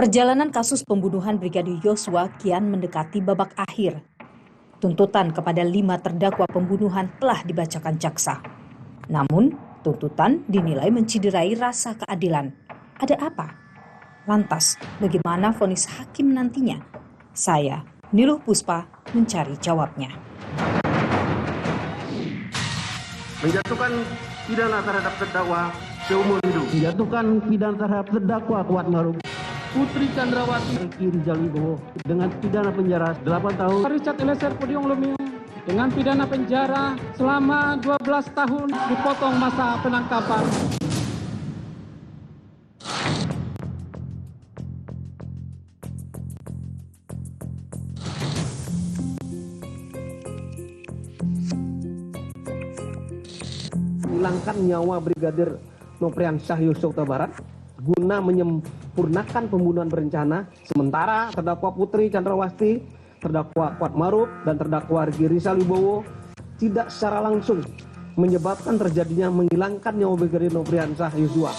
Perjalanan kasus pembunuhan Brigadir Yosua kian mendekati babak akhir. Tuntutan kepada 5 terdakwa pembunuhan telah dibacakan jaksa. Namun, tuntutan dinilai menciderai rasa keadilan. Ada apa? Lantas, bagaimana vonis hakim nantinya? Saya, Niluh Puspa, mencari jawabnya. Menjatuhkan pidana terhadap terdakwa seumur hidup. Menjatuhkan pidana terhadap terdakwa Kuat Maruf Putri Chandrawati, Ricky Rizal Wibowo dengan pidana penjara 8 tahun. Richard Eliezer Pudium Lumiu dengan pidana penjara selama 12 tahun dipotong masa penangkapan. Menghilangkan nyawa Brigadir Nofriansyah Yosua Huta Barat guna menyempurnakan pembunuhan berencana, sementara terdakwa Putri Chandrawati, terdakwa Kuat Maruf, dan terdakwa Ricky Rizal Wibowo tidak secara langsung menyebabkan terjadinya menghilangkan nyawa Brigadir Nofriansyah Yosua.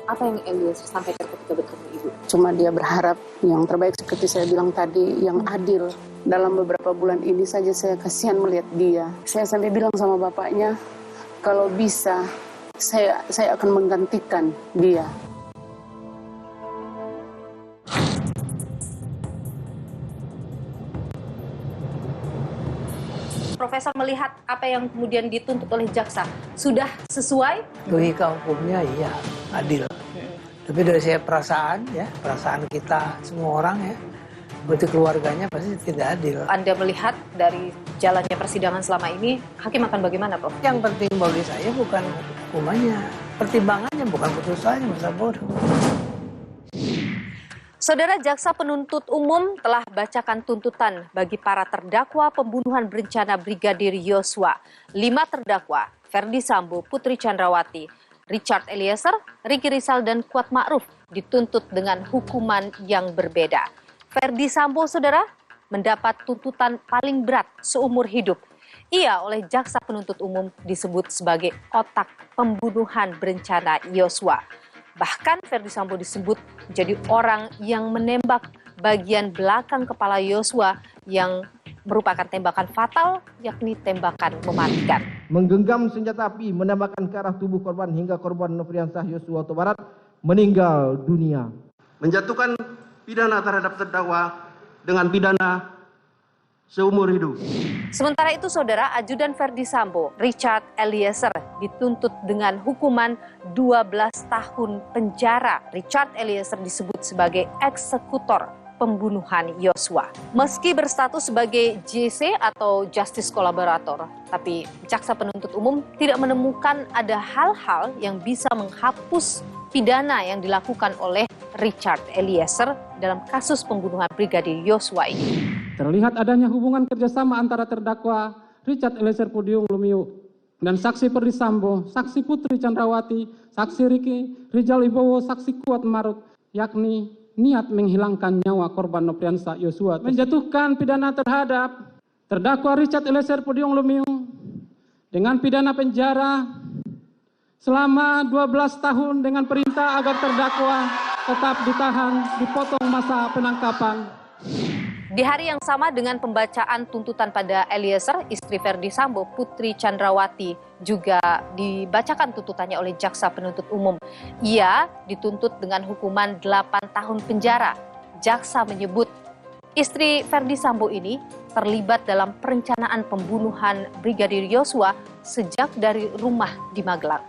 Apa yang Eliezer sampaikan ketika bertemu Ibu? Cuma dia berharap yang terbaik seperti saya bilang tadi, yang adil. Dalam beberapa bulan ini saja saya kasihan melihat dia. Saya sampai bilang sama bapaknya, kalau bisa saya akan menggantikan dia. Profesor melihat apa yang kemudian dituntut oleh jaksa, sudah sesuai? Logika hukumnya iya, adil. Tapi dari saya perasaan kita semua orang ya, berarti keluarganya pasti tidak adil. Anda melihat dari jalannya persidangan selama ini, hakim akan bagaimana, Prof? Yang penting bagi saya bukan hukumannya, pertimbangannya, bukan putusannya, masa bodoh. Saudara, jaksa penuntut umum telah bacakan tuntutan bagi para terdakwa pembunuhan berencana Brigadir Yosua. 5 terdakwa, Ferdi Sambo, Putri Chandrawati, Richard Eliezer, Ricky Rizal, dan Kuat Ma'ruf dituntut dengan hukuman yang berbeda. Ferdi Sambo, saudara, mendapat tuntutan paling berat seumur hidup. Ia oleh jaksa penuntut umum disebut sebagai otak pembunuhan berencana Yosua. Bahkan Ferdi Sambo disebut menjadi orang yang menembak bagian belakang kepala Yosua yang merupakan tembakan fatal, yakni tembakan mematikan. Menggenggam senjata api menembakkan ke arah tubuh korban hingga korban Nofriansyah Yosua Huta Barat meninggal dunia. menjatuhkan pidana terhadap terdakwa dengan pidana seumur hidup. Sementara itu, saudara, ajudan Ferdi Sambo, Richard Eliezer, dituntut dengan hukuman 12 tahun penjara. Richard Eliezer disebut sebagai eksekutor pembunuhan Yosua. Meski berstatus sebagai JC atau Justice Collaborator, tapi jaksa penuntut umum tidak menemukan ada hal-hal yang bisa menghapus pidana yang dilakukan oleh Richard Eliezer dalam kasus pembunuhan Brigadir Yosua ini. Terlihat adanya hubungan kerjasama antara terdakwa Richard Eliezer Pudium Lumiu dan saksi Ferdi Sambo, saksi Putri Chandrawati, saksi Ricky Rizal Wibowo, saksi Kuat Maruf, yakni niat menghilangkan nyawa korban Nofriansyah Yosua, menjatuhkan pidana terhadap terdakwa Richard Eliezer Pudium Lumiu dengan pidana penjara selama 12 tahun dengan perintah agar terdakwa tetap ditahan, dipotong masa penangkapan. Di hari yang sama dengan pembacaan tuntutan pada Eliezer, istri Ferdi Sambo, Putri Chandrawati, juga dibacakan tuntutannya oleh jaksa penuntut umum. Ia dituntut dengan hukuman 8 tahun penjara. Jaksa menyebut istri Ferdi Sambo ini terlibat dalam perencanaan pembunuhan Brigadir Yosua sejak dari rumah di Magelang.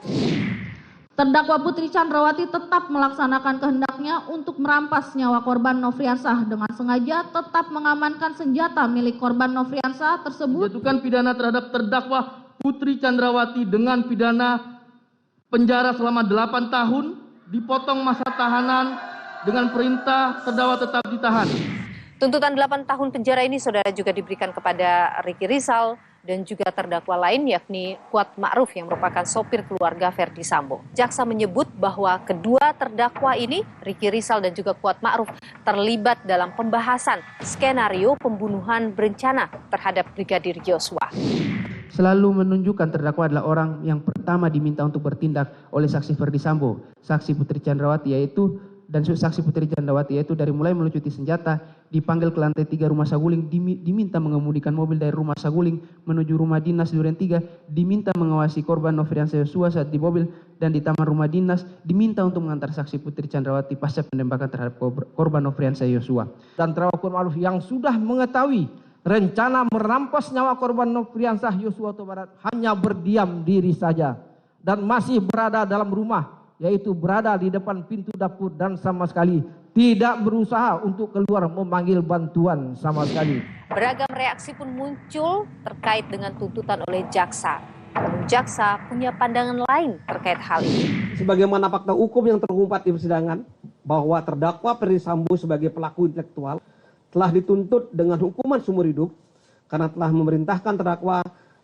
Terdakwa Putri Chandrawati tetap melaksanakan kehendaknya untuk merampas nyawa korban Nofriansyah dengan sengaja tetap mengamankan senjata milik korban Nofriansyah tersebut. Menjatuhkan pidana terhadap terdakwa Putri Chandrawati dengan pidana penjara selama 8 tahun, dipotong masa tahanan dengan perintah terdakwa tetap ditahan. Tuntutan 8 tahun penjara ini, saudara, juga diberikan kepada Ricky Rizal dan juga terdakwa lain, yakni Kuat Ma'ruf yang merupakan sopir keluarga Ferdi Sambo. Jaksa menyebut bahwa kedua terdakwa ini, Ricky Rizal dan juga Kuat Ma'ruf, terlibat dalam pembahasan skenario pembunuhan berencana terhadap Brigadir Yosua. Selalu menunjukkan terdakwa adalah orang yang pertama diminta untuk bertindak oleh saksi Ferdi Sambo, saksi Putri Chandrawati, yaitu dan saksi Putri Candrawati, yaitu dari mulai melucuti senjata, dipanggil ke lantai 3 rumah saguling, diminta mengemudikan mobil dari rumah saguling menuju rumah dinas Duren 3, diminta mengawasi korban Nofriansah Yosua saat di mobil dan di taman rumah dinas, diminta untuk mengantar saksi Putri Candrawati pasca penembakan terhadap korban Nofriansah Yosua. Dan terdakwa Kuatmaruf yang sudah mengetahui rencana merampas nyawa korban Nofriansah Yosua Huta Barat hanya berdiam diri saja dan masih berada dalam rumah, yaitu berada di depan pintu dapur dan sama sekali tidak berusaha untuk keluar memanggil bantuan sama sekali. Beragam reaksi pun muncul terkait dengan tuntutan oleh jaksa. Namun jaksa punya pandangan lain terkait hal ini. Sebagaimana fakta hukum yang terungkap di persidangan, bahwa terdakwa Ferdi Sambo sebagai pelaku intelektual telah dituntut dengan hukuman seumur hidup karena telah memerintahkan terdakwa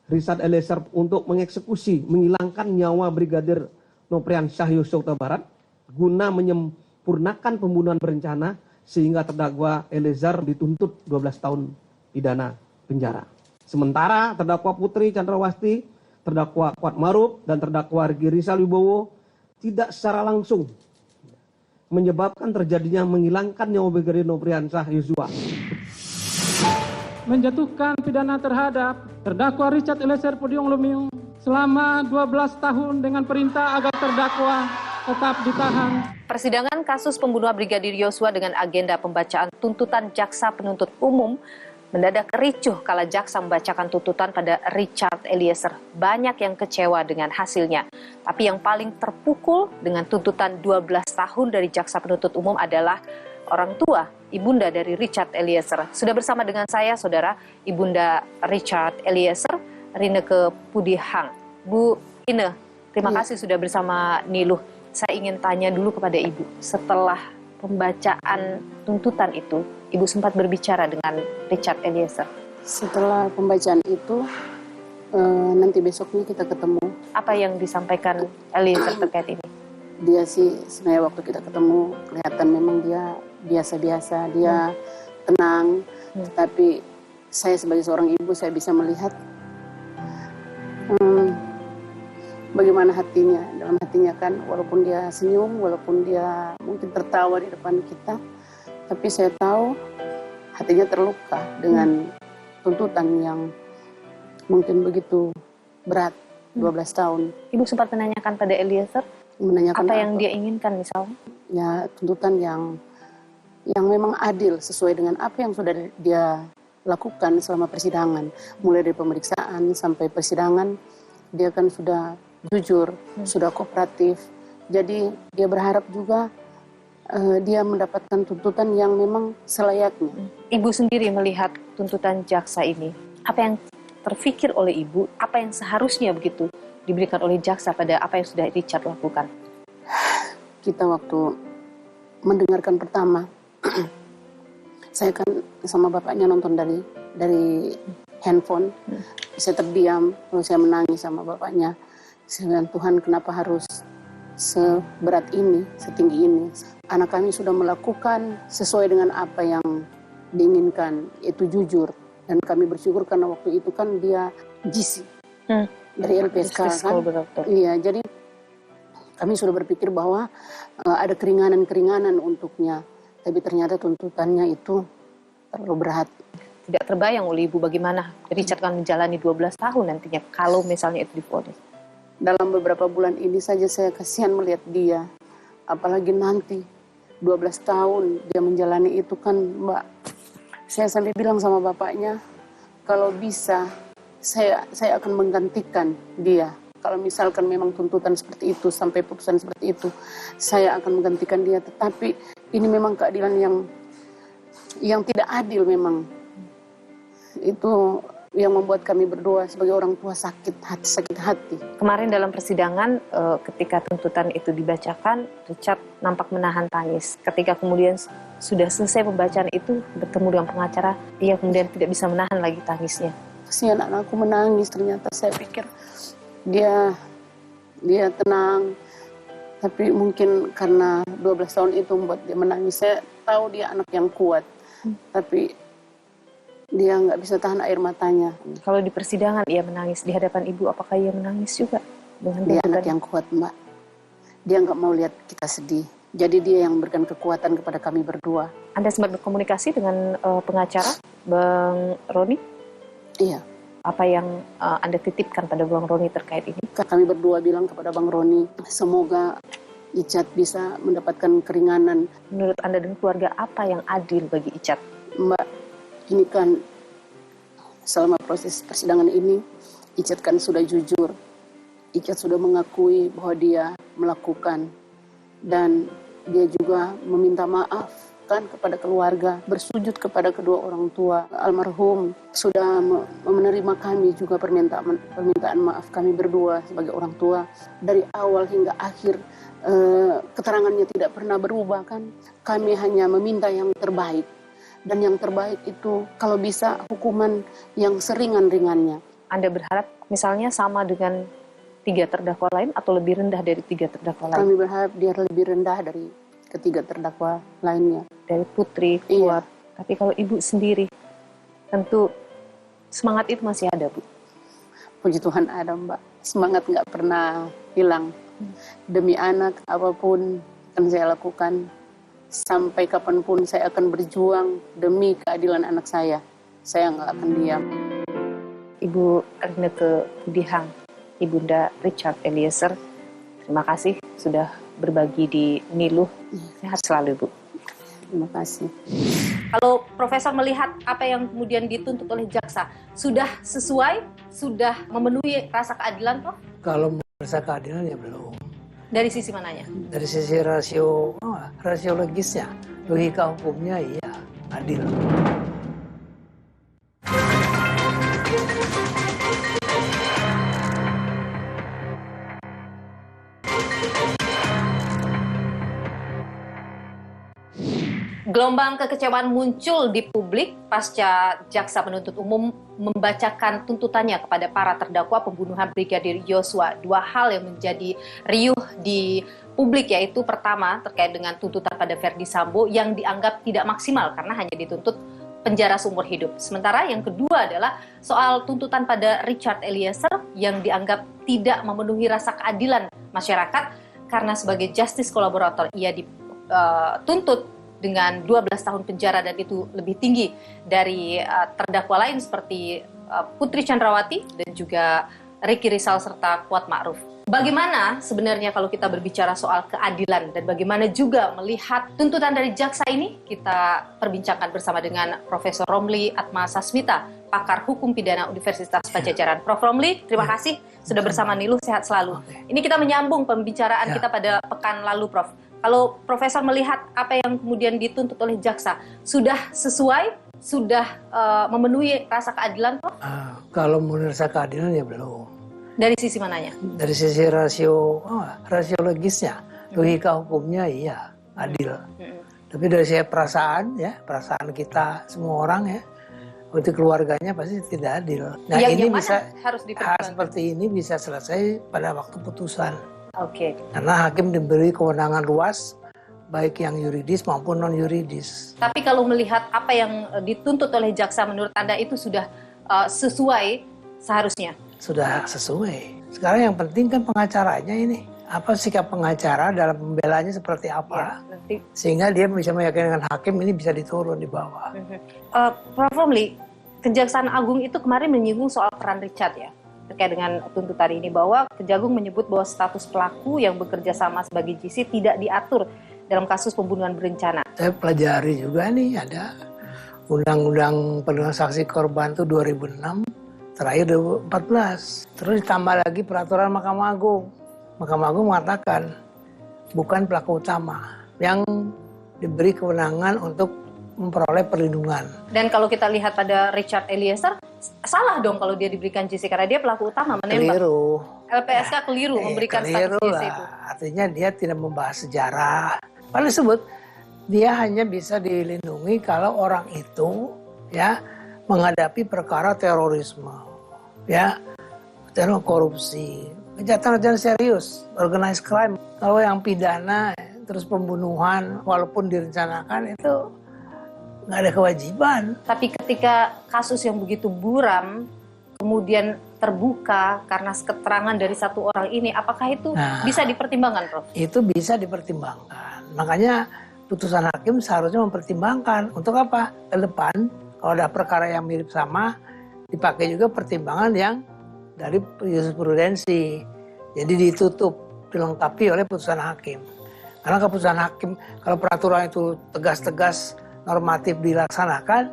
Richard Eliezer untuk mengeksekusi, menghilangkan nyawa Brigadir Nofriansah Yosua Huta Barat guna menyempurnakan pembunuhan berencana sehingga terdakwa Eliezer dituntut 12 tahun pidana penjara. Sementara terdakwa Putri Candrawati, terdakwa Kuatmaruf dan terdakwa Riki Rizal Wibowo tidak secara langsung menyebabkan terjadinya menghilangkan nyawa Brigadir Nofriansah Yosua. Menjatuhkan pidana terhadap terdakwa Richard Eliezer Pudium Lumiu selama 12 tahun dengan perintah agar terdakwa tetap ditahan. Persidangan kasus pembunuhan Brigadir Yosua dengan agenda pembacaan tuntutan jaksa penuntut umum mendadak ricuh kala jaksa membacakan tuntutan pada Richard Eliezer. Banyak yang kecewa dengan hasilnya. Tapi yang paling terpukul dengan tuntutan 12 tahun dari jaksa penuntut umum adalah orang tua, ibunda dari Richard Eliezer. Sudah bersama dengan saya, saudara, ibunda Richard Eliezer, Rineke Pudihang. Bu Ine, terima kasih sudah bersama Niluh. Saya ingin tanya dulu kepada Ibu, setelah pembacaan tuntutan itu, Ibu sempat berbicara dengan Richard Eliezer. Setelah pembacaan itu, nanti besoknya kita ketemu. Apa yang disampaikan Eliezer terkait ini? Dia sih sebenarnya waktu kita ketemu kelihatan memang dia biasa-biasa, dia tenang. Tapi saya sebagai seorang ibu, saya bisa melihat bagaimana hatinya. Dalam hatinya kan, walaupun dia senyum, walaupun dia mungkin tertawa di depan kita, tapi saya tahu hatinya terluka dengan tuntutan yang mungkin begitu berat, 12 tahun. Ibu sempat menanyakan pada Eliezer, Menanyakan apa yang dia inginkan misalnya? Ya, tuntutan yang memang adil sesuai dengan apa yang sudah dia lakukan selama persidangan. Mulai dari pemeriksaan sampai persidangan, dia kan sudah jujur, sudah kooperatif. Jadi dia berharap juga dia mendapatkan tuntutan yang memang selayaknya. Ibu sendiri melihat tuntutan jaksa ini, apa yang terfikir oleh Ibu, apa yang seharusnya begitu diberikan oleh jaksa pada apa yang sudah Richard lakukan? Kita waktu mendengarkan pertama, saya kan sama bapaknya nonton dari handphone. Saya terdiam, lalu saya menangis sama bapaknya. Saya bilang, Tuhan, kenapa harus seberat ini, setinggi ini? Anak kami sudah melakukan sesuai dengan apa yang diinginkan, itu jujur. Dan kami bersyukur karena waktu itu kan dia GC dari LPSK kan. Iya, jadi kami sudah berpikir bahwa ada keringanan-keringanan untuknya. Tapi ternyata tuntutannya itu terlalu berat. Tidak terbayang oleh Ibu bagaimana Richard akan menjalani 12 tahun nantinya kalau misalnya itu divonis. Dalam beberapa bulan ini saja saya kasihan melihat dia. Apalagi nanti 12 tahun dia menjalani itu kan, Mbak. Saya sampai bilang sama bapaknya, kalau bisa saya akan menggantikan dia. Kalau misalkan memang tuntutan seperti itu, sampai putusan seperti itu, saya akan menggantikan dia. Tetapi ini memang keadilan yang tidak adil memang. Itu yang membuat kami berdua sebagai orang tua sakit hati. Kemarin dalam persidangan ketika tuntutan itu dibacakan, Richard nampak menahan tangis. Ketika kemudian sudah selesai pembacaan itu, bertemu dengan pengacara, dia kemudian tidak bisa menahan lagi tangisnya. Kasihan anakku menangis, ternyata saya pikir dia tenang. Tapi mungkin karena 12 tahun itu membuat dia menangis. Saya tahu dia anak yang kuat, tapi dia nggak bisa tahan air matanya. Kalau di persidangan ia menangis di hadapan Ibu, apakah ia menangis juga? Dia anak yang kuat, Mbak. Dia nggak mau lihat kita sedih. Jadi dia yang memberikan kekuatan kepada kami berdua. Anda sempat berkomunikasi dengan pengacara, Bang Roni? Iya. Apa yang Anda titipkan pada Bang Roni terkait ini? Kami berdua bilang kepada Bang Roni, semoga Icat bisa mendapatkan keringanan. Menurut Anda dan keluarga, apa yang adil bagi Icat? Mbak, ini kan selama proses persidangan ini, Icat kan sudah jujur. Icat sudah mengakui bahwa dia melakukan. Dan dia juga meminta maaf kan kepada keluarga, bersujud kepada kedua orang tua almarhum, sudah menerima kami juga permintaan maaf kami berdua sebagai orang tua. Dari awal hingga akhir keterangannya tidak pernah berubah kan. Kami hanya meminta yang terbaik, dan yang terbaik itu kalau bisa hukuman yang seringan-ringannya. Anda berharap misalnya sama dengan 3 terdakwa lain atau lebih rendah dari 3 terdakwa lain? Kami berharap dia lebih rendah dari ketiga terdakwa lainnya. Dari Putri, Kuat. Tapi kalau Ibu sendiri, tentu semangat itu masih ada, Bu. Puji Tuhan ada, Mbak. Semangat nggak pernah hilang. Demi anak, apapun akan saya lakukan. Sampai kapanpun saya akan berjuang demi keadilan anak saya. Saya nggak akan diam. Ibu Erneke Budihang, Ibunda Richard Eliezer, terima kasih sudah berbagi di Niluh. Sehat selalu, Bu. Terima kasih. Kalau Profesor melihat apa yang kemudian dituntut oleh jaksa, sudah sesuai, sudah memenuhi rasa keadilan, Prof? Kalau merasa keadilan ya belum. Dari sisi mananya? Dari sisi rasio logisnya, logika hukumnya iya adil. Gelombang kekecewaan muncul di publik pasca jaksa penuntut umum membacakan tuntutannya kepada para terdakwa pembunuhan Brigadir Yosua. 2 hal yang menjadi riuh di publik, yaitu pertama terkait dengan tuntutan pada Ferdi Sambo yang dianggap tidak maksimal karena hanya dituntut penjara seumur hidup. Sementara yang kedua adalah soal tuntutan pada Richard Eliezer yang dianggap tidak memenuhi rasa keadilan masyarakat karena sebagai justice collaborator ia dituntut dengan 12 tahun penjara, dan itu lebih tinggi dari terdakwa lain seperti Putri Chandrawati dan juga Ricky Rizal serta Kuat Ma'ruf. Bagaimana sebenarnya kalau kita berbicara soal keadilan dan bagaimana juga melihat tuntutan dari jaksa ini? Kita perbincangkan bersama dengan Profesor Romli Atma Sasmita, pakar hukum pidana Universitas Padjadjaran. Prof. Romli, terima kasih sudah bersama Niluh, sehat selalu. Ini kita menyambung pembicaraan kita pada pekan lalu, Prof. Kalau Profesor melihat apa yang kemudian dituntut oleh jaksa, sudah sesuai, sudah memenuhi rasa keadilan, Prof? Kalau menurut rasa keadilan ya belum. Dari sisi mananya? Dari sisi rasio logisnya, logika hukumnya iya adil. Tapi dari sisi perasaan perasaan kita semua orang ya, untuk keluarganya pasti tidak adil. Nah, ini bisa harus hal seperti ini bisa selesai pada waktu putusan. Oke. Karena hakim diberi kewenangan luas, baik yang yuridis maupun non yuridis. Tapi kalau melihat apa yang dituntut oleh jaksa, menurut Anda itu sudah sesuai seharusnya? Sudah sesuai. Sekarang yang penting kan pengacaranya ini. Apa sikap pengacara dalam pembelaannya seperti apa? Ya, sehingga dia bisa meyakinkan hakim ini bisa diturun di bawah. Prof. Romli, Kejaksaan Agung itu kemarin menyinggung soal peran Richard ya, terkait dengan tuntutan ini, bahwa Kejagung menyebut bahwa status pelaku yang bekerja sama sebagai GC tidak diatur dalam kasus pembunuhan berencana. Saya pelajari juga nih, ada Undang-Undang Perlindungan Saksi Korban itu 2006, terakhir 2014. Terus ditambah lagi peraturan Mahkamah Agung. Mahkamah Agung mengatakan bukan pelaku utama yang diberi kewenangan untuk memperoleh perlindungan. Dan kalau kita lihat pada Richard Eliezer, salah dong kalau dia diberikan GC karena dia pelaku utama menembak. Keliru. LPSK keliru memberikan status GC itu. Artinya dia tidak membahas sejarah. Paling disebut dia hanya bisa dilindungi kalau orang itu menghadapi perkara terorisme, teror korupsi, kejahatan serius, organized crime. Kalau yang pidana terus pembunuhan walaupun direncanakan itu nggak ada kewajiban. Tapi ketika kasus yang begitu buram kemudian terbuka karena keterangan dari satu orang ini, apakah itu bisa dipertimbangkan, Prof? Itu bisa dipertimbangkan. Makanya putusan hakim seharusnya mempertimbangkan untuk apa? Ke depan kalau ada perkara yang mirip sama dipakai juga pertimbangan yang dari jurisprudensi. Jadi ditutup, dilengkapi oleh putusan hakim. Karena keputusan hakim kalau peraturan itu tegas-tegas normatif dilaksanakan,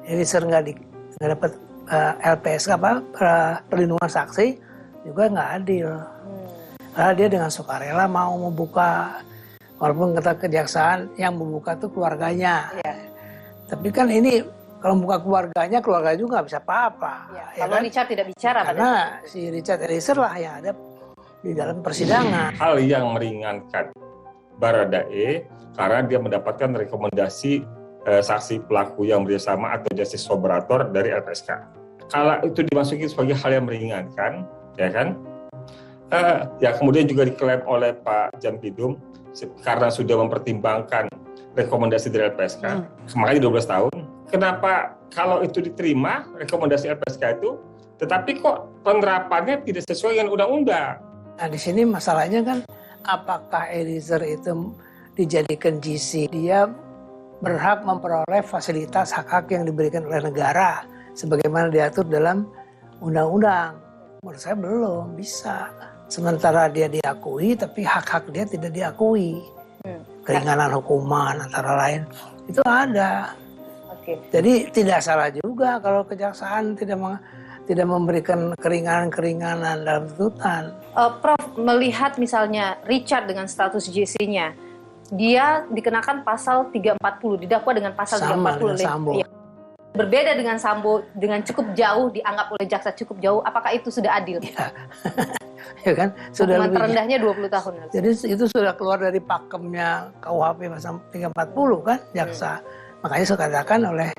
eliezer nggak dapat LPSK perlindungan saksi juga nggak adil. Karena dia dengan sukarela mau membuka, walaupun kata kejaksaan yang membuka itu keluarganya. Ya. Tapi kan ini kalau membuka keluarganya, keluarga juga nggak bisa apa-apa. Ya, kalau kan? Richard tidak bicara. Karena si Richard Eliezer lah yang ada di dalam persidangan. Hal yang meringankan Baradae karena dia mendapatkan rekomendasi saksi pelaku yang bersama atau justice collaborator dari LPSK. Kalau itu dimasuki sebagai hal yang meringankan, ya kan? Ya kemudian juga diklaim oleh Pak Jampidum karena sudah mempertimbangkan rekomendasi dari LPSK, makanya 12 tahun. Kenapa kalau itu diterima rekomendasi LPSK itu, tetapi kok penerapannya tidak sesuai dengan undang-undang? Nah di sini masalahnya kan, apakah Eliezer itu dijadikan GC? Dia berhak memperoleh fasilitas hak-hak yang diberikan oleh negara sebagaimana diatur dalam undang-undang. Menurut saya belum bisa. Sementara dia diakui, tapi hak-hak dia tidak diakui. Keringanan hukuman antara lain itu ada. Jadi tidak salah juga kalau kejaksaan tidak memberikan keringanan-keringanan dalam tuntutan. Prof, melihat misalnya Richard dengan status JC-nya, dia dikenakan pasal 340, didakwa dengan pasal 340 oleh Sambo. Ya. Berbeda dengan Sambo, dengan cukup jauh, dianggap oleh jaksa cukup jauh, apakah itu sudah adil? Ya, ya kan? Sudah lebih terendahnya 20 tahun. Jadi itu sudah keluar dari pakemnya KUHP pasal 340 kan, jaksa. Makanya saya katakan oleh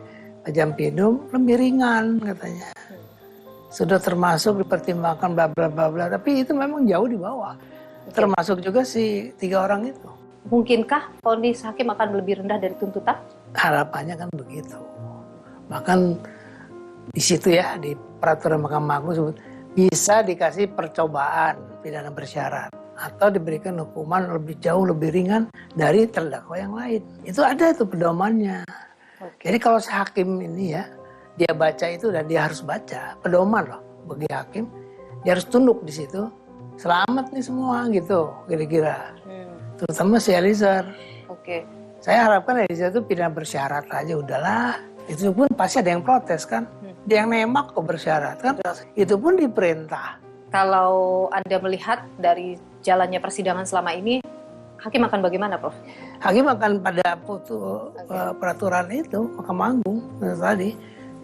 Pak Jampidum lebih ringan katanya. Sudah termasuk dipertimbangkan bla bla bla bla, tapi itu memang jauh di bawah. Termasuk juga si 3 orang itu. Mungkinkah vonis hakim akan lebih rendah dari tuntutan? Harapannya kan begitu. Bahkan di situ ya, di peraturan Mahkamah Agung sebut bisa dikasih percobaan pidana bersyarat atau diberikan hukuman jauh lebih ringan dari terdakwa yang lain. Itu ada itu pedomannya. Jadi kalau si hakim ini ya, dia baca itu dan dia harus baca pedoman loh bagi hakim, dia harus tunduk di situ. Selamat nih semua gitu, kira-kira. Terutama si Eliezer. Saya harapkan Eliezer itu pidana bersyarat aja udahlah. Itu pun pasti ada yang protes kan. Dia yang nembak kok bersyarat kan. Itu pun diperintah. Kalau Anda melihat dari jalannya persidangan selama ini, hakim akan bagaimana, Prof? Hakim akan pada peraturan itu, Mahkamah Agung tadi,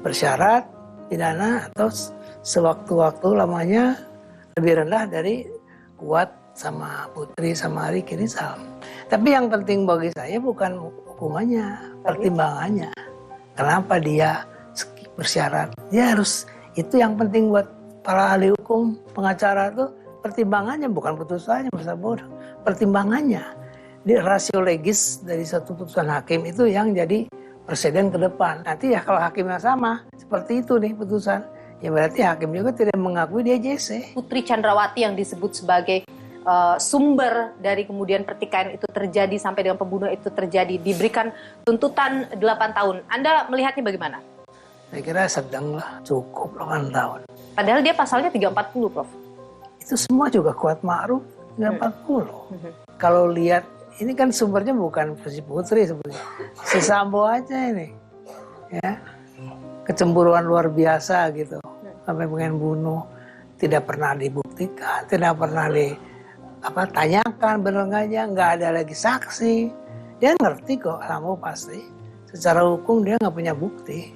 bersyarat, pidana, atau sewaktu-waktu lamanya lebih rendah dari Kuat sama Putri sama Ricky Rizal. Tapi yang penting bagi saya bukan hukumannya, pertimbangannya. Kenapa dia bersyarat? Dia harus, itu yang penting buat para ahli hukum, pengacara itu pertimbangannya, bukan putusannya, masa bodoh. Pertimbangannya. Di rasio legis dari satu putusan hakim itu yang jadi presiden ke depan. Nanti ya kalau hakimnya sama, seperti itu nih putusan, ya berarti hakim juga tidak mengakui dia JC. Putri Chandrawati yang disebut sebagai sumber dari kemudian pertikaian itu terjadi sampai dengan pembunuhan itu terjadi, diberikan tuntutan 8 tahun. Anda melihatnya bagaimana? Saya kira sedang lah, cukup 8 tahun. Padahal dia pasalnya 340, Prof. Itu semua juga Kuat Ma'ruf 340. Kalau lihat, ini kan sumbernya bukan si Putri sebenarnya. Si Sambo aja ini. Ya. Kecemburuan luar biasa gitu. Sampai pengen bunuh. Tidak pernah dibuktikan, tidak pernah tanyakan benar nggak ada lagi saksi. Dia ngerti kok, Sambo pasti. Secara hukum dia nggak punya bukti.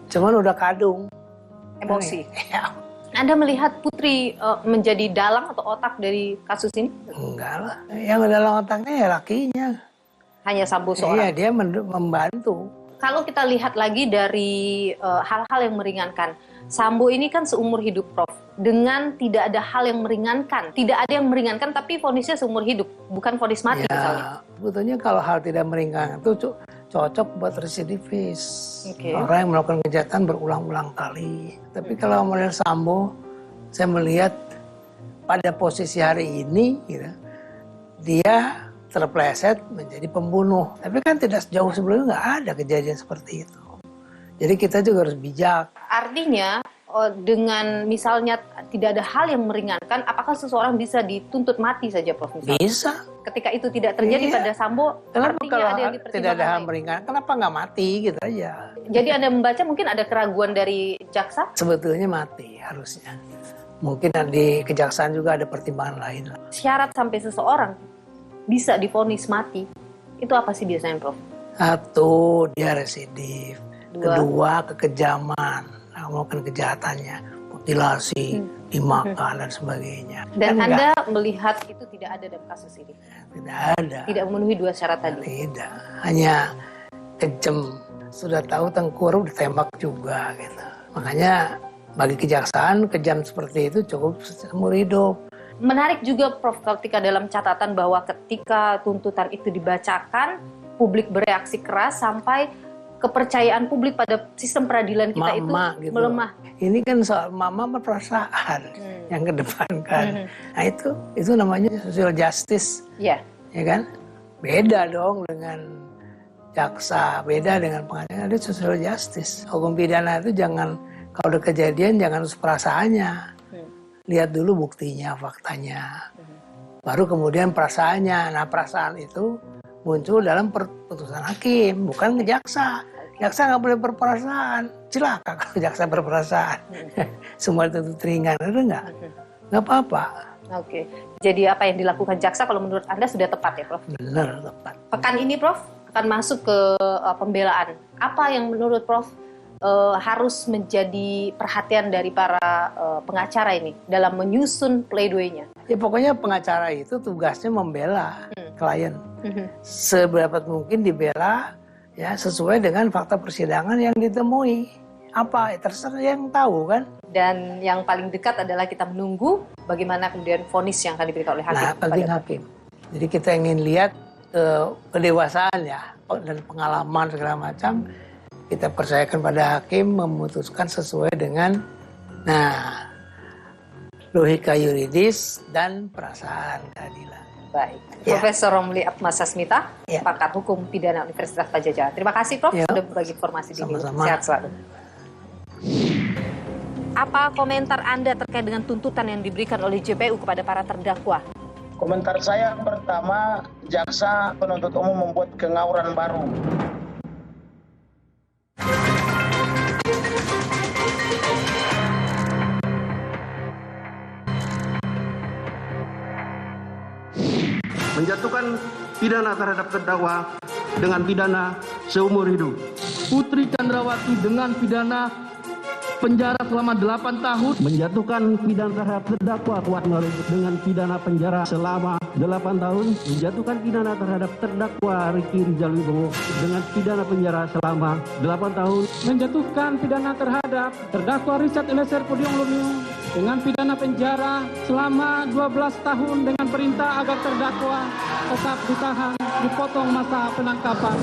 Cuman udah kadung. Emosi. Anda melihat Putri menjadi dalang atau otak dari kasus ini? Enggak lah. Yang dalam otaknya ya lakinya. Hanya Sambo seorang? Iya, dia membantu. Kalau kita lihat lagi dari hal-hal yang meringankan, Sambo ini kan seumur hidup, Prof. Dengan tidak ada hal yang meringankan. Tidak ada yang meringankan, tapi vonisnya seumur hidup. Bukan vonis mati misalnya. Sebetulnya kalau hal tidak meringankan itu cocok buat residivis. Orang yang melakukan kejahatan berulang-ulang kali. Tapi kalau melihat Sambo, saya melihat pada posisi hari ini, gitu, dia terpleset menjadi pembunuh. Tapi kan tidak sejauh sebelumnya nggak ada kejadian seperti itu. Jadi kita juga harus bijak. Artinya dengan misalnya tidak ada hal yang meringankan, apakah seseorang bisa dituntut mati saja, Prof? Misalnya? Bisa. Ketika itu tidak terjadi pada Sambo, Kenapa artinya kalau ada yang tidak ada hal lain. meringankan, kenapa nggak mati gitu aja? Jadi Anda membaca mungkin ada keraguan dari jaksa? Sebetulnya mati harusnya. Mungkin di kejaksaan juga ada pertimbangan lain. Syarat sampai seseorang bisa divonis mati, itu apa sih biasanya, Prof? Satu, dia residif. Dua. Kedua, kekejaman, melakukan kejahatannya, mutilasi, dimakan dan sebagainya. Dan Kan Anda melihat itu tidak ada dalam kasus ini? tidak ada. Tidak memenuhi dua syarat tadi? Tidak, hanya kejam. Sudah tahu tengkur ditembak juga gitu. Makanya bagi kejaksaan kejam seperti itu cukup seumur hidup. Menarik juga, Prof, ketika dalam catatan bahwa ketika tuntutan itu dibacakan, publik bereaksi keras sampai kepercayaan publik pada sistem peradilan kita itu gitu. melemah. Ini kan soal mama perasaan yang kedepankan. Nah itu namanya social justice, Ya. ya kan? Beda dong dengan jaksa, beda dengan pengadilan. Itu social justice. Hukum pidana itu jangan kalau udah kejadian jangan harus perasaannya. Lihat dulu buktinya, faktanya. Baru kemudian perasaannya. Nah perasaan itu muncul dalam putusan hakim, bukan ke jaksa. Jaksa nggak boleh berperasaan. Celaka kalau jaksa berperasaan. Semua itu ringan, ada nggak? Nggak apa-apa. Oke. Jadi apa yang dilakukan jaksa kalau menurut Anda sudah tepat ya, Prof? Benar, tepat. Pekan ini, Prof, akan masuk ke pembelaan. Apa yang menurut Prof harus menjadi perhatian dari para pengacara ini dalam menyusun pleidoynya? Ya pokoknya pengacara itu tugasnya membela klien. Seberapa mungkin dibela ya sesuai dengan fakta persidangan yang ditemui. Apa? Terserah yang tahu kan. Dan yang paling dekat adalah kita menunggu bagaimana kemudian vonis yang akan diberikan oleh hakim. Nah, penting hakim. Jadi kita ingin lihat kedewasaan ya dan pengalaman segala macam. Kita percayakan pada hakim memutuskan sesuai dengan logika yuridis dan perasaan keadilan. Baik. Ya. Profesor Romli Atmasasmita, Ya. pakar hukum pidana Universitas Padjadjaran. Terima kasih, Prof, Ya. sudah berbagi informasi di Sama-sama. Sehat selalu. Apa komentar Anda terkait dengan tuntutan yang diberikan oleh JPU kepada para terdakwa? Komentar saya pertama, jaksa penuntut umum membuat kengawuran baru. Menjatuhkan pidana terhadap terdakwa dengan pidana seumur hidup. Putri Chandrawati dengan pidana penjara selama 8 tahun. Menjatuhkan pidana terhadap terdakwa Kuatmaruf dengan pidana penjara selama 8 tahun. Menjatuhkan pidana terhadap terdakwa Ricky Rizal Wibowo dengan pidana penjara selama 8 tahun. Menjatuhkan pidana terhadap terdakwa Richard Eliezer Pudium Lumiu dengan pidana penjara selama 12 tahun dengan perintah agar terdakwa tetap ditahan, dipotong masa penangkapan.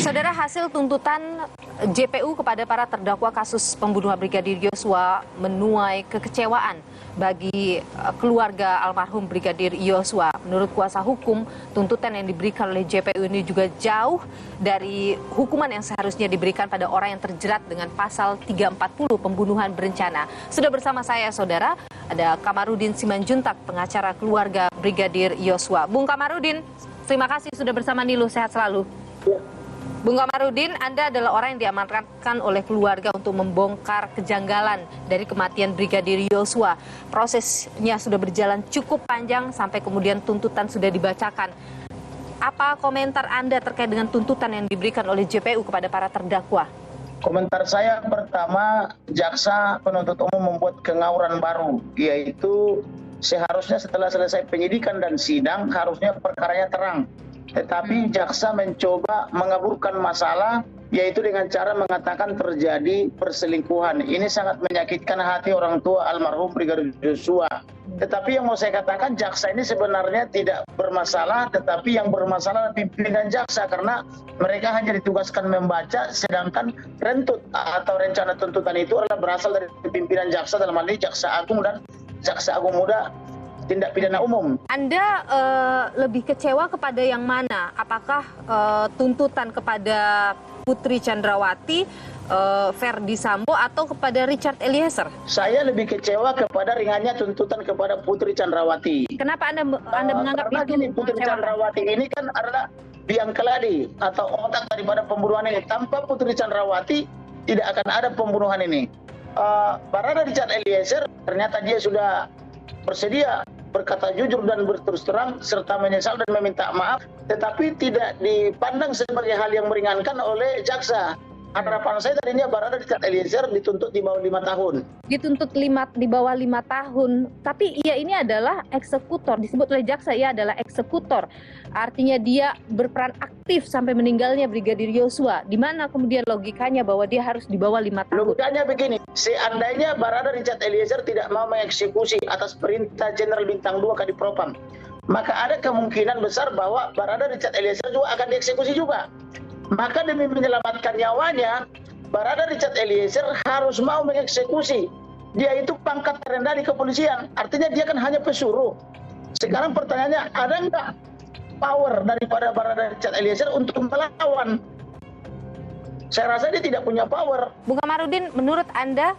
Saudara, hasil tuntutan JPU kepada para terdakwa kasus pembunuhan Brigadir Yosua menuai kekecewaan bagi keluarga almarhum Brigadir Yosua. Menurut kuasa hukum, tuntutan yang diberikan oleh JPU ini juga jauh dari hukuman yang seharusnya diberikan pada orang yang terjerat dengan pasal 340 pembunuhan berencana. Sudah bersama saya, saudara, ada Kamarudin Simanjuntak, pengacara keluarga Brigadir Yosua. Bung Kamarudin, terima kasih sudah bersama Nilu, sehat selalu. Bung Kamarudin, Anda adalah orang yang diamanatkan oleh keluarga untuk membongkar kejanggalan dari kematian Brigadir Yosua. Prosesnya sudah berjalan cukup panjang sampai kemudian tuntutan sudah dibacakan. Apa komentar Anda terkait dengan tuntutan yang diberikan oleh JPU kepada para terdakwa? Komentar saya pertama, jaksa penuntut umum membuat kengawuran baru, yaitu seharusnya setelah selesai penyidikan dan sidang harusnya perkaranya terang. Tetapi jaksa mencoba mengaburkan masalah, yaitu dengan cara mengatakan terjadi perselingkuhan. Ini sangat menyakitkan hati orang tua almarhum Brigadir Yosua. Tetapi yang mau saya katakan, jaksa ini sebenarnya tidak bermasalah, tetapi yang bermasalah pimpinan jaksa, karena mereka hanya ditugaskan membaca, sedangkan rentut atau rencana tuntutan itu adalah berasal dari pimpinan jaksa, dalam hal ini Jaksa Agung dan Jaksa Agung Muda Tindak Pidana Umum. Anda lebih kecewa kepada yang mana? Apakah tuntutan kepada Putri Chandrawati, Ferdi Sambo, atau kepada Richard Eliezer? Saya lebih kecewa kepada ringannya tuntutan kepada Putri Chandrawati. Kenapa Anda menganggap karena itu gini, Putri mengecewakan? Chandrawati ini kan adalah biang keladi atau otak daripada pembunuhan ini. Tanpa Putri Chandrawati tidak akan ada pembunuhan ini. Barada Richard Eliezer ternyata dia sudah bersedia berkata jujur dan berterus terang serta menyesal dan meminta maaf, tetapi tidak dipandang sebagai hal yang meringankan oleh jaksa. Harapan saya tadinya Barada Richard Eliezer dituntut di bawah 5 tahun. Dituntut di bawah 5 tahun, tapi ia ini adalah eksekutor, disebut oleh jaksa ia adalah eksekutor. Artinya dia berperan aktif sampai meninggalnya Brigadir Yosua. Di mana kemudian logikanya bahwa dia harus di bawah 5 tahun? Logikanya begini, seandainya Barada Richard Eliezer tidak mau mengeksekusi atas perintah Jenderal Bintang 2 Kadipropam, maka ada kemungkinan besar bahwa Barada Richard Eliezer juga akan dieksekusi juga. Maka demi menyelamatkan nyawanya, Barada Richard Eliezer harus mau mengeksekusi. Dia itu pangkat terendah di kepolisian, artinya dia kan hanya pesuruh. Sekarang pertanyaannya, ada nggak power daripada Barada Richard Eliezer untuk melawan? Saya rasa dia tidak punya power. Bung Kamarudin, menurut Anda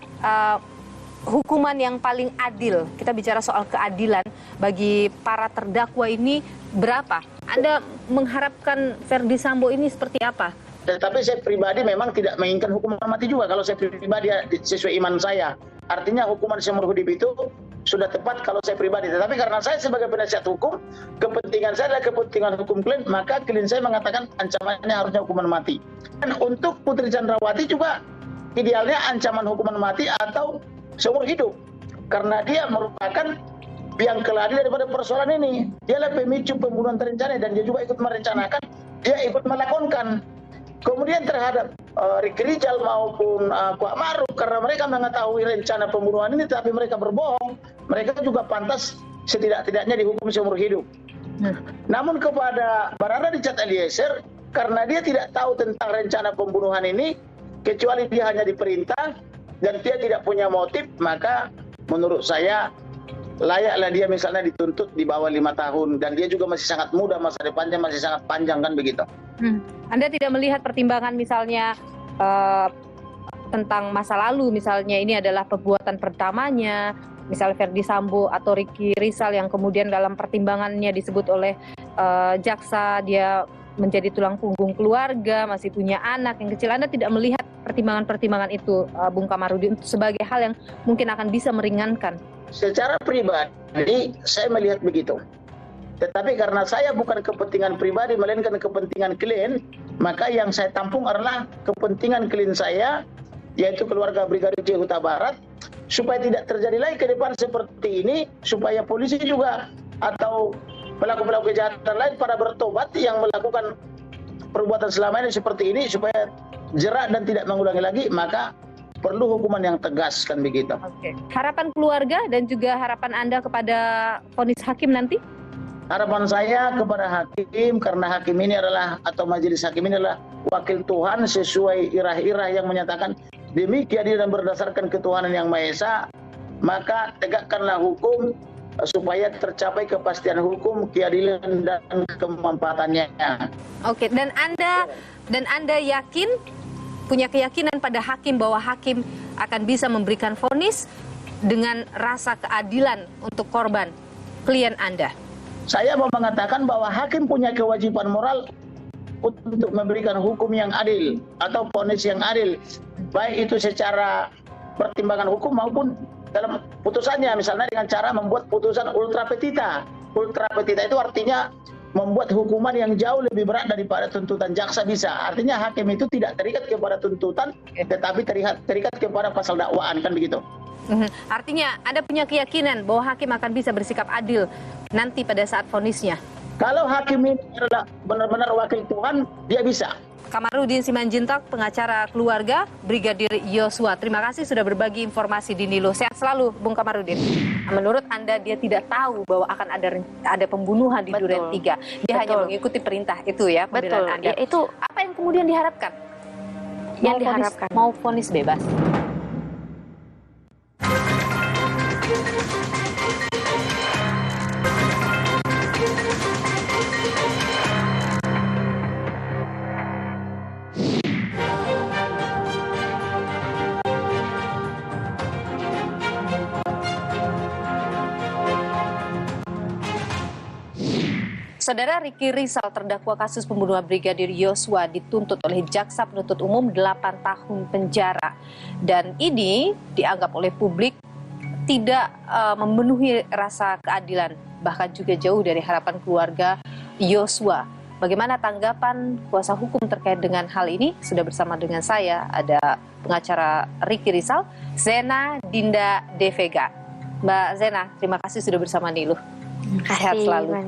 hukuman yang paling adil, kita bicara soal keadilan bagi para terdakwa ini berapa? Anda mengharapkan Ferdi Sambo ini seperti apa? Tetapi saya pribadi memang tidak menginginkan hukuman mati juga kalau saya pribadi sesuai iman saya. Artinya hukuman seumur hidup itu sudah tepat kalau saya pribadi. Tetapi karena saya sebagai penasihat hukum, kepentingan saya adalah kepentingan hukum klien, maka klien saya mengatakan ancamannya harusnya hukuman mati. Dan untuk Putri Chandrawati juga idealnya ancaman hukuman mati atau seumur hidup. Karena dia merupakan biang keladi daripada persoalan ini. Dialah pemicu pembunuhan terencana dan dia juga ikut merencanakan, dia ikut melakonkan. Kemudian terhadap Ricky Rizal maupun Kuat Maruf, karena mereka mengetahui rencana pembunuhan ini tapi mereka berbohong, mereka juga pantas setidak-tidaknya dihukum seumur hidup. Namun kepada Barada Richard Eliezer, karena dia tidak tahu tentang rencana pembunuhan ini, kecuali dia hanya diperintah dan dia tidak punya motif, maka menurut saya layaklah dia misalnya dituntut di bawah 5 tahun dan dia juga masih sangat muda, masa depannya masih sangat panjang kan begitu. Anda tidak melihat pertimbangan misalnya tentang masa lalu, misalnya ini adalah perbuatan pertamanya, misalnya Ferdi Sambo atau Ricky Rizal yang kemudian dalam pertimbangannya disebut oleh jaksa dia menjadi tulang punggung keluarga, masih punya anak yang kecil. Anda tidak melihat pertimbangan-pertimbangan itu, Bung Kamarudin, sebagai hal yang mungkin akan bisa meringankan? Secara pribadi, saya melihat begitu. Tetapi karena saya bukan kepentingan pribadi, melainkan kepentingan klien, maka yang saya tampung adalah kepentingan klien saya, yaitu keluarga Brigadir J. Huta Barat, supaya tidak terjadi lagi ke depan seperti ini, supaya polisi juga atau pelaku-pelaku kejahatan lain pada bertobat yang melakukan perbuatan selama ini seperti ini, supaya jerak dan tidak mengulangi lagi, maka perlu hukuman yang tegas kan begitu. Oke. Harapan keluarga dan juga harapan Anda kepada vonis hakim nanti? Harapan saya kepada hakim, karena hakim ini adalah atau majelis hakim ini adalah wakil Tuhan sesuai irah-irah yang menyatakan demi keadilan berdasarkan ketuhanan yang Maha Esa, maka tegakkanlah hukum supaya tercapai kepastian hukum, keadilan dan kemanfaatannya. Oke, dan Anda yakin, punya keyakinan pada hakim bahwa hakim akan bisa memberikan vonis dengan rasa keadilan untuk korban klien Anda? Saya mau mengatakan bahwa hakim punya kewajiban moral untuk memberikan hukum yang adil atau vonis yang adil, baik itu secara pertimbangan hukum maupun dalam putusannya, misalnya dengan cara membuat putusan ultra petita. Ultra petita itu artinya membuat hukuman yang jauh lebih berat daripada tuntutan jaksa bisa. Artinya hakim itu tidak terikat kepada tuntutan, tetapi terikat kepada pasal dakwaan kan begitu. Artinya Anda punya keyakinan bahwa hakim akan bisa bersikap adil nanti pada saat vonisnya? Kalau hakim ini adalah benar-benar wakil Tuhan, dia bisa. Kamarudin Simanjuntak, pengacara keluarga Brigadir Yosua. Terima kasih sudah berbagi informasi di Nilo. Sehat selalu, Bung Kamarudin. Menurut Anda dia tidak tahu bahwa akan ada pembunuhan di Duren 3. Dia hanya mengikuti perintah itu ya, pembelaan Anda. Ya, itu apa yang kemudian diharapkan? Yang diharapkan mau vonis bebas. Saudara, Ricky Rizal terdakwa kasus pembunuhan Brigadir Yosua dituntut oleh jaksa penuntut umum 8 tahun penjara. Dan ini dianggap oleh publik tidak memenuhi rasa keadilan, bahkan juga jauh dari harapan keluarga Yosua. Bagaimana tanggapan kuasa hukum terkait dengan hal ini? Sudah bersama dengan saya, ada pengacara Ricky Rizal, Zena Dinda De Vega. Mbak Zena, terima kasih sudah bersama Niluh. Sehat selalu.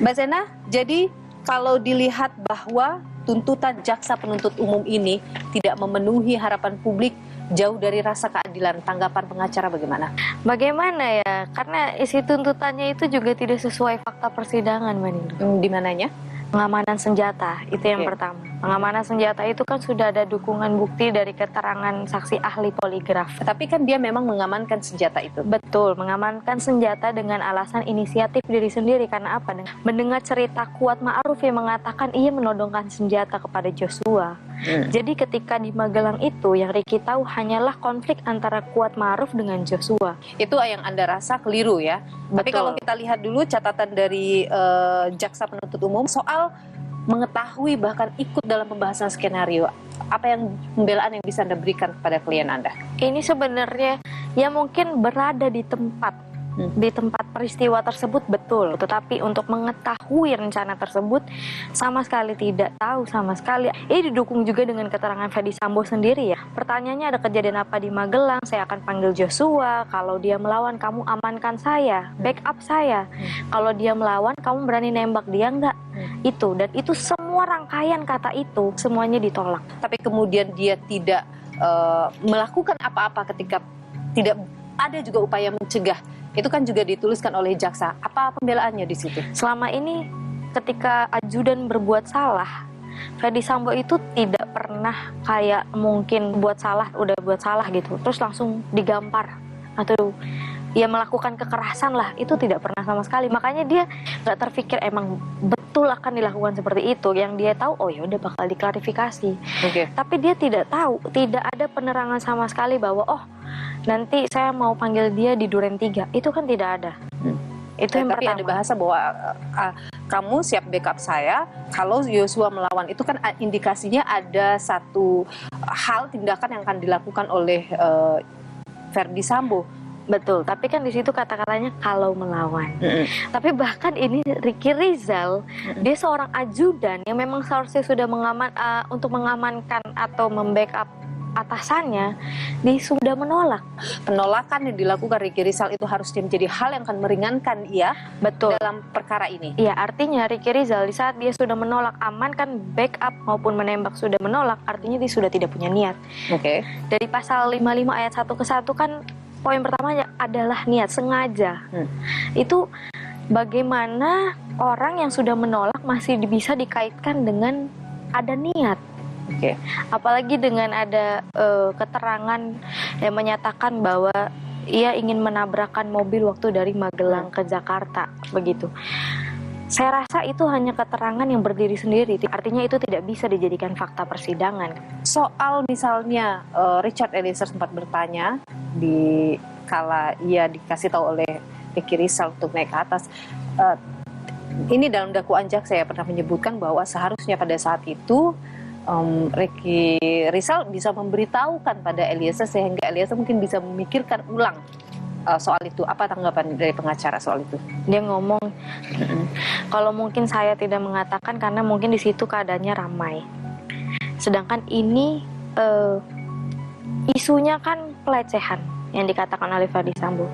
Mbak Zena, jadi kalau dilihat bahwa tuntutan jaksa penuntut umum ini tidak memenuhi harapan publik, jauh dari rasa keadilan, tanggapan pengacara bagaimana? Bagaimana ya? Karena isi tuntutannya itu juga tidak sesuai fakta persidangan, Mbak Niluh. Di mananya? Pengamanan senjata, itu yang pertama. Pengamanan senjata itu kan sudah ada dukungan bukti dari keterangan saksi ahli poligraf. Tapi kan dia memang mengamankan senjata itu. Betul, mengamankan senjata dengan alasan inisiatif diri sendiri. Karena apa? Mendengar cerita Kuat Ma'ruf yang mengatakan ia menodongkan senjata kepada Joshua. Jadi ketika di Magelang itu yang Ricky tahu hanyalah konflik antara Kuat Ma'ruf dengan Joshua. Itu yang Anda rasa keliru ya. Betul. Tapi kalau kita lihat dulu catatan dari jaksa penuntut umum soal mengetahui bahkan ikut dalam pembahasan skenario, apa yang pembelaan yang bisa Anda berikan kepada klien Anda? Ini sebenarnya ya mungkin berada di tempat peristiwa tersebut, betul, tetapi untuk mengetahui rencana tersebut sama sekali tidak tahu sama sekali. Ini didukung juga dengan keterangan Ferdy Sambo sendiri ya. Pertanyaannya, ada kejadian apa di Magelang, saya akan panggil Joshua, kalau dia melawan kamu amankan saya, backup saya, kalau dia melawan kamu berani nembak dia enggak? Itu, dan itu semua rangkaian kata itu semuanya ditolak. Tapi kemudian dia tidak melakukan apa-apa ketika tidak ada juga upaya mencegah. Itu kan juga dituliskan oleh jaksa. Apa pembelaannya di situ? Selama ini ketika ajudan berbuat salah, Ferdy Sambo itu tidak pernah kayak mungkin buat salah, udah buat salah gitu, terus langsung digampar atau ya melakukan kekerasan lah, itu tidak pernah sama sekali. Makanya dia nggak terpikir emang betul akan dilakukan seperti itu. Yang dia tahu, oh ya udah bakal diklarifikasi. Tapi dia tidak tahu, tidak ada penerangan sama sekali bahwa oh nanti saya mau panggil dia di Duren 3. Itu kan tidak ada. Itu yang tapi pertama. ada bahasa bahwa kamu siap backup saya kalau Joshua melawan. Itu kan indikasinya ada satu hal tindakan yang akan dilakukan oleh Ferdy Sambo. Betul, tapi kan di situ kata-katanya kalau melawan. Tapi bahkan ini Ricky Rizal, dia seorang ajudan yang memang seharusnya sudah untuk mengamankan atau membackup atasannya, dia sudah menolak. Penolakan yang dilakukan Ricky Rizal itu harusnya menjadi hal yang akan meringankan ia, betul, dalam perkara ini. Iya, artinya Ricky Rizal di saat dia sudah menolak amankan, backup maupun menembak sudah menolak, artinya dia sudah tidak punya niat. Dari pasal 55 ayat 1 ke 1 kan poin pertamanya adalah niat, sengaja. Itu bagaimana orang yang sudah menolak masih bisa dikaitkan dengan ada niat. Apalagi dengan ada keterangan yang menyatakan bahwa ia ingin menabrakkan mobil waktu dari Magelang ke Jakarta, begitu. Saya rasa itu hanya keterangan yang berdiri sendiri, artinya itu tidak bisa dijadikan fakta persidangan. Soal misalnya Richard Eliezer sempat bertanya di kala ia dikasih tahu oleh Ricky Rizal untuk naik ke atas. Ini dalam dakwaan jaksa saya pernah menyebutkan bahwa seharusnya pada saat itu Ricky Rizal bisa memberitahukan pada Eliezer sehingga Eliezer mungkin bisa memikirkan ulang soal itu. Apa tanggapan dari pengacara soal itu? Dia ngomong, kalau mungkin saya tidak mengatakan karena mungkin di situ keadaannya ramai. Sedangkan ini isunya kan pelecehan yang dikatakan oleh Ferdy Sambo.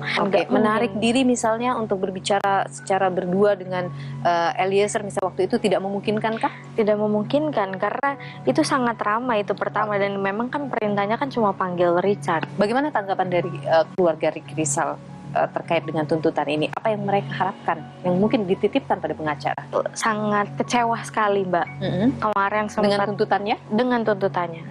Menarik diri misalnya untuk berbicara secara berdua dengan Eliezer misalnya waktu itu tidak memungkinkan kah? Tidak memungkinkan karena itu sangat ramai itu pertama, dan memang kan perintahnya kan cuma panggil Richard. Bagaimana tanggapan dari keluarga Ricky Rizal terkait dengan tuntutan ini? Apa yang mereka harapkan yang mungkin dititipkan pada pengacara? Sangat kecewa sekali, Mbak. Kemarin sempat dengan tuntutannya? Dengan tuntutannya.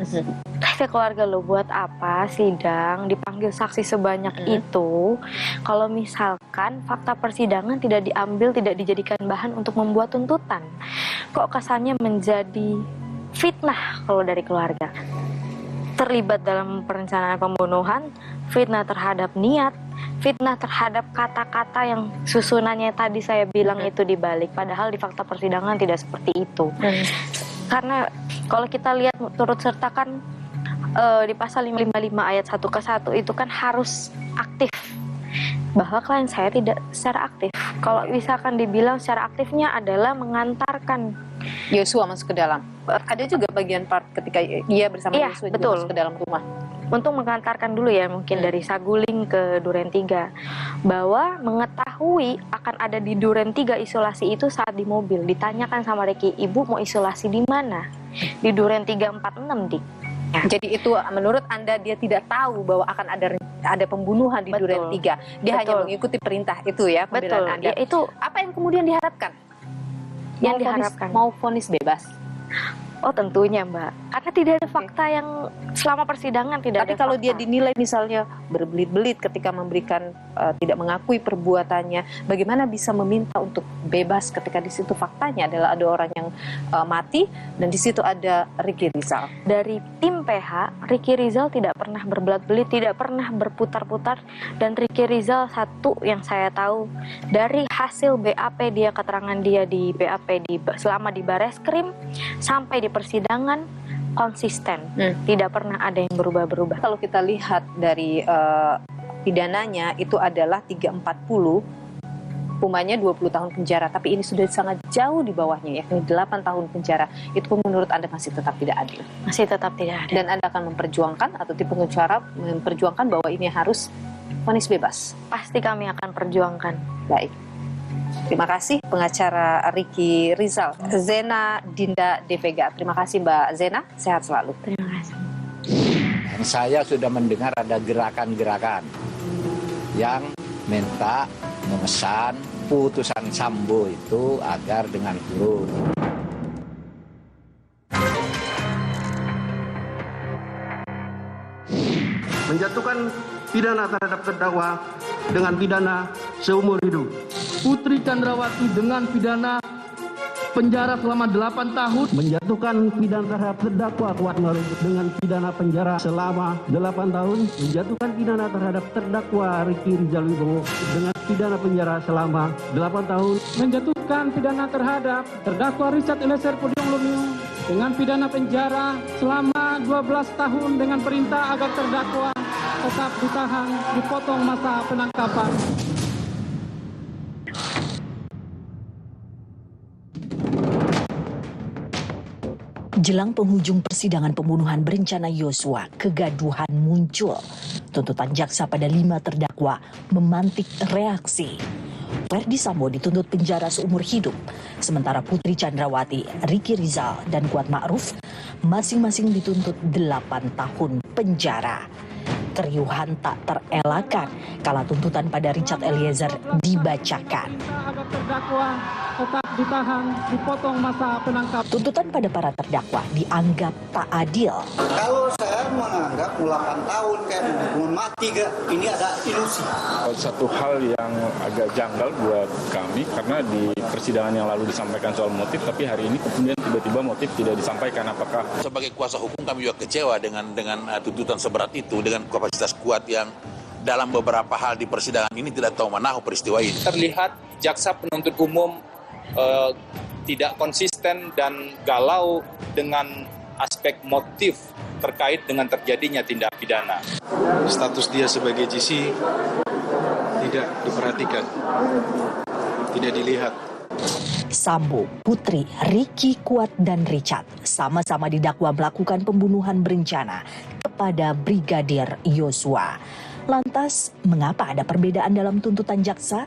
Kata keluarga, lo buat apa sidang dipanggil saksi sebanyak itu kalau misalkan fakta persidangan tidak diambil, tidak dijadikan bahan untuk membuat tuntutan? Kok kesannya menjadi fitnah kalau dari keluarga? Terlibat dalam perencanaan pembunuhan, fitnah terhadap niat, fitnah terhadap kata-kata yang susunannya tadi saya bilang itu dibalik, padahal di fakta persidangan tidak seperti itu. Karena kalau kita lihat turut sertakan di pasal 555 ayat 1 ke 1 itu kan harus aktif, bahwa klien saya tidak secara aktif. Kalau misalkan dibilang secara aktifnya adalah mengantarkan Yosua masuk ke dalam. Ada juga bagian part ketika dia bersama Yosua juga masuk ke dalam rumah. Untuk mengantarkan dulu ya mungkin dari Saguling ke Duren 3, bahwa mengetahui akan ada di Duren 3 isolasi itu saat di mobil ditanyakan sama Ricky, ibu mau isolasi di mana? Di Duren 346 Dik. Ya. Jadi itu menurut Anda dia tidak tahu bahwa akan ada pembunuhan di Duren 3. Dia hanya mengikuti perintah itu ya, pembelaan Anda. Ya, itu apa yang kemudian diharapkan? Yang diharapkan mau vonis bebas. Oh tentunya Mbak, karena tidak ada fakta yang selama persidangan tidak ada. Tapi kalau dia dinilai misalnya berbelit-belit ketika memberikan tidak mengakui perbuatannya, bagaimana bisa meminta untuk bebas ketika di situ faktanya adalah ada orang yang mati dan di situ ada Ricky Rizal. Dari tim PH, Ricky Rizal tidak pernah berbelit-belit, tidak pernah berputar-putar, dan Ricky Rizal satu yang saya tahu dari hasil BAP dia, keterangan dia di BAP selama di Bareskrim sampai di persidangan konsisten, tidak pernah ada yang berubah-berubah. Kalau kita lihat dari pidananya itu adalah 340, hukumannya 20 tahun penjara, tapi ini sudah sangat jauh di bawahnya, yakni 8 tahun penjara. Itu pun menurut Anda masih tetap tidak adil? Masih tetap tidak adil. Dan Anda akan memperjuangkan atau tim pengacara memperjuangkan bahwa ini harus vonis bebas? Pasti kami akan perjuangkan. Baik. Terima kasih pengacara Ricky Rizal, Zena Dinda De Vega. Terima kasih Mbak Zena, sehat selalu. Terima kasih. Dan saya sudah mendengar ada gerakan-gerakan yang minta memesan putusan Sambo itu agar dengan kurung. Menjatuhkan pidana terhadap terdakwa dengan pidana seumur hidup. Putri Chandrawati dengan pidana penjara selama 8 tahun. Menjatuhkan pidana terhadap terdakwa Kuatmaruf dengan pidana penjara selama 8 tahun. Menjatuhkan pidana terhadap terdakwa Ricky Rizal Wibowo dengan pidana penjara selama 8 tahun. Menjatuhkan pidana terhadap terdakwa Richard Eliezer Pudium Lumiu dengan pidana penjara selama 12 tahun dengan perintah agar terdakwa tetap ditahan, dipotong masa penangkapan. Jelang penghujung persidangan pembunuhan berencana Yosua, kegaduhan muncul. Tuntutan jaksa pada 5 terdakwa memantik reaksi. Ferdi Sambo dituntut penjara seumur hidup, sementara Putri Chandrawati, Ricky Rizal, dan Kuatmaruf masing-masing dituntut 8 tahun penjara. Keriuhan tak terelakkan kala tuntutan pada Richard Eliezer dibacakan. Agar terdakwa tetap ditahan, dipotong masa penangkapan. Tuntutan pada para terdakwa dianggap tak adil. Kalau saya menganggap 8 tahun kayak hukuman mati, ini ada ilusi. Satu hal yang agak janggal buat kami karena di persidangan yang lalu disampaikan soal motif, tapi hari ini kemudian tiba-tiba motif tidak disampaikan. Apakah sebagai kuasa hukum kami juga kecewa dengan tuntutan seberat itu, dengan kapasitas kuat yang dalam beberapa hal di persidangan ini tidak tahu menahu peristiwa ini. Terlihat jaksa penuntut umum tidak konsisten dan galau dengan aspek motif terkait dengan terjadinya tindak pidana. Status dia sebagai GC tidak diperhatikan, tidak dilihat. Sambo, Putri, Ricky, Kuat, dan Richard sama-sama didakwa melakukan pembunuhan berencana kepada Brigadir Yosua. Lantas, mengapa ada perbedaan dalam tuntutan jaksa?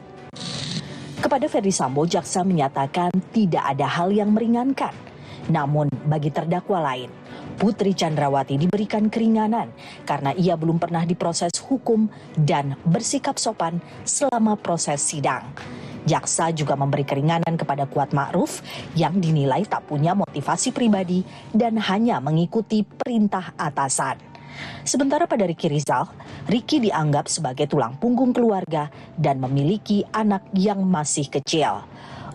Kepada Ferdi Sambo, jaksa menyatakan tidak ada hal yang meringankan. Namun, bagi terdakwa lain, Putri Chandrawati diberikan keringanan karena ia belum pernah diproses hukum dan bersikap sopan selama proses sidang. Jaksa juga memberi keringanan kepada Kuatmaruf yang dinilai tak punya motivasi pribadi dan hanya mengikuti perintah atasan. Sementara pada Ricky Rizal, Ricky dianggap sebagai tulang punggung keluarga dan memiliki anak yang masih kecil.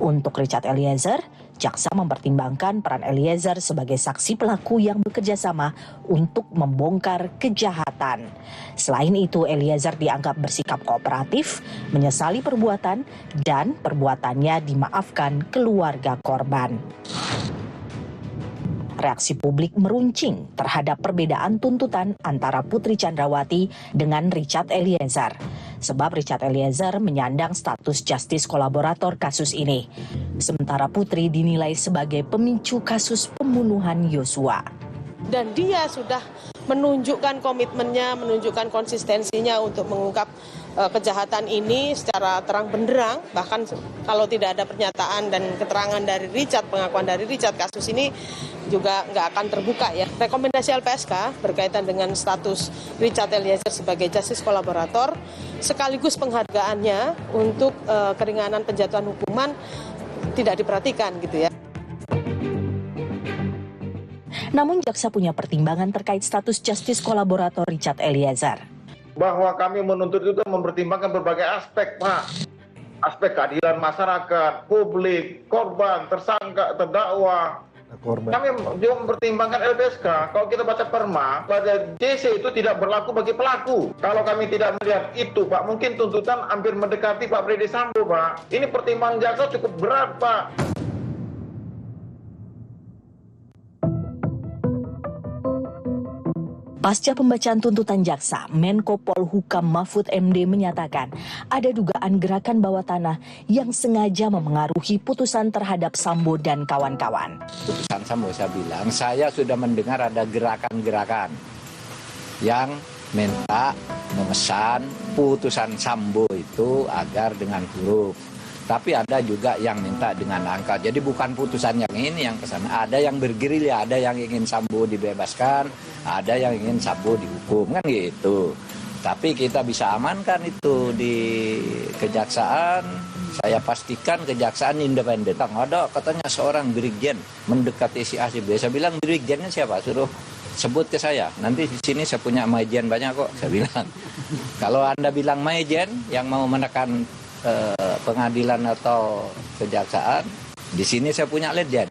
Untuk Richard Eliezer, jaksa mempertimbangkan peran Eliezer sebagai saksi pelaku yang bekerja sama untuk membongkar kejahatan. Selain itu, Eliezer dianggap bersikap kooperatif, menyesali perbuatan, dan perbuatannya dimaafkan keluarga korban. Reaksi publik meruncing terhadap perbedaan tuntutan antara Putri Chandrawati dengan Richard Eliezer. Sebab Richard Eliezer menyandang status justice kolaborator kasus ini. Sementara Putri dinilai sebagai pemicu kasus pembunuhan Yosua. Dan dia sudah menunjukkan komitmennya, menunjukkan konsistensinya untuk mengungkap kejahatan ini secara terang benderang. Bahkan kalau tidak ada pernyataan dan keterangan dari Richard, pengakuan dari Richard, kasus ini juga nggak akan terbuka ya. Rekomendasi LPSK berkaitan dengan status Richard Eliezer sebagai justice kolaborator sekaligus penghargaannya untuk keringanan penjatuhan hukuman tidak diperhatikan gitu ya. Namun jaksa punya pertimbangan terkait status justice kolaborator Richard Eliezer. Bahwa kami menuntut itu mempertimbangkan berbagai aspek, Pak. Aspek keadilan masyarakat, publik, korban, tersangka, terdakwa. Kami juga mempertimbangkan LPSK. Kalau kita baca perma, pada JC itu tidak berlaku bagi pelaku. Kalau kami tidak melihat itu, Pak, mungkin tuntutan hampir mendekati Pak Freddy Sambo, Pak. Ini pertimbangan jaksa cukup berat, Pak. Pasca pembacaan tuntutan jaksa, Menko Polhukam Mahfud MD menyatakan ada dugaan gerakan bawah tanah yang sengaja memengaruhi putusan terhadap Sambo dan kawan-kawan. Putusan Sambo saya bilang, saya sudah mendengar ada gerakan-gerakan yang minta memesan putusan Sambo itu agar dengan huruf. Tapi ada juga yang minta dengan angka. Jadi bukan putusan yang ini yang kesana. Ada yang bergerilya, ada yang ingin Sambo dibebaskan, ada yang ingin Sambo dihukum, kan gitu. Tapi kita bisa amankan itu di kejaksaan. Saya pastikan kejaksaan independen. Ada katanya seorang brigjen mendekati si A si B. Saya bilang brigjennya siapa? Suruh sebut ke saya. Nanti di sini saya punya majen banyak kok. Saya bilang. Kalau Anda bilang majen yang mau menekan pengadilan atau kejaksaan, di sini saya punya legend.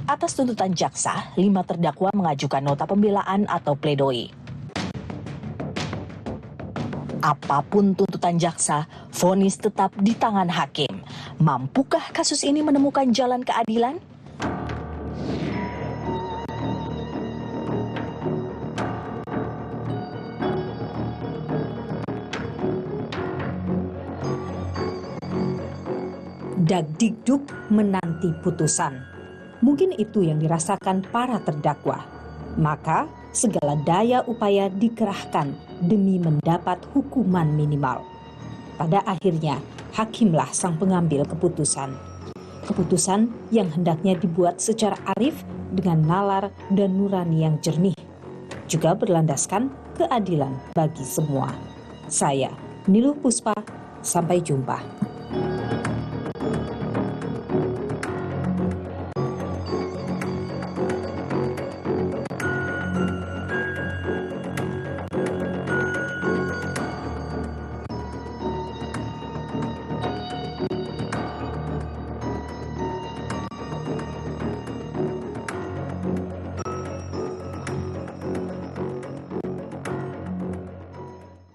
Atas tuntutan jaksa, 5 terdakwa mengajukan nota pembelaan atau pledoi. Apapun tuntutan jaksa, vonis tetap di tangan hakim. Mampukah kasus ini menemukan jalan keadilan? Dagdikduk menanti putusan. Mungkin itu yang dirasakan para terdakwa. Maka segala daya upaya dikerahkan demi mendapat hukuman minimal. Pada akhirnya, hakimlah sang pengambil keputusan. Keputusan yang hendaknya dibuat secara arif dengan nalar dan nurani yang jernih. Juga berlandaskan keadilan bagi semua. Saya, Niluh Puspa, sampai jumpa.